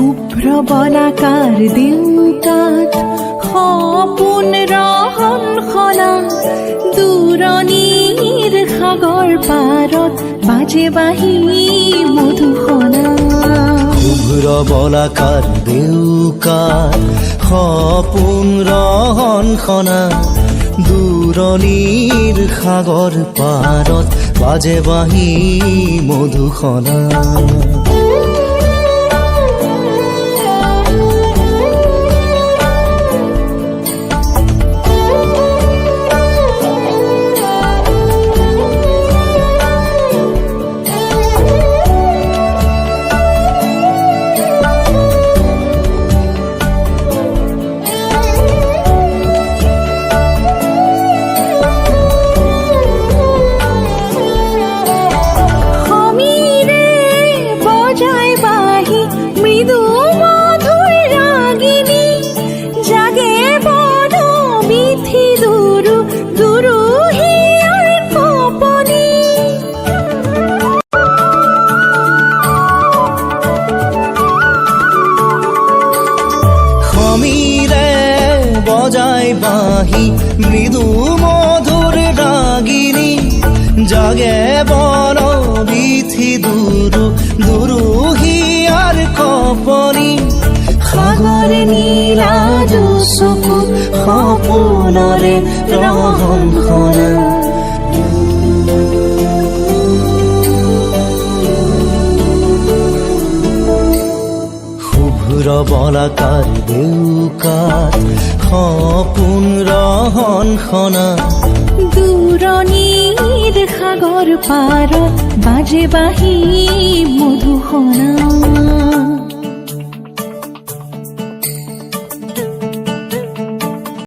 শুভ্ৰ বলাকাৰ দেউকাত সপোন ৰহন সলা দূৰণিৰ সাগৰ পাৰত বাজে বাঁহী মধুসনা। শুভ্ৰ বলাকাৰ দেউকাত সপোন ৰহন সনা দূৰণিৰ সাগৰ পাৰত বাজে বাঁহী মধুসনা। বজায় বাঁহী মৃদু মধুৰ ৰাগিনী জাগে বন বিথি দুৰু দুৰু হিয়াৰ কপনি। সাগৰ নীলা চকু সপোনৰে ৰহন সনা। শুভ্ৰ বলাকাৰ দেউকাত সপোন ৰহন সনা দূৰণিৰ সাগৰ পাৰত বাজে বাঁহী মধুসনা।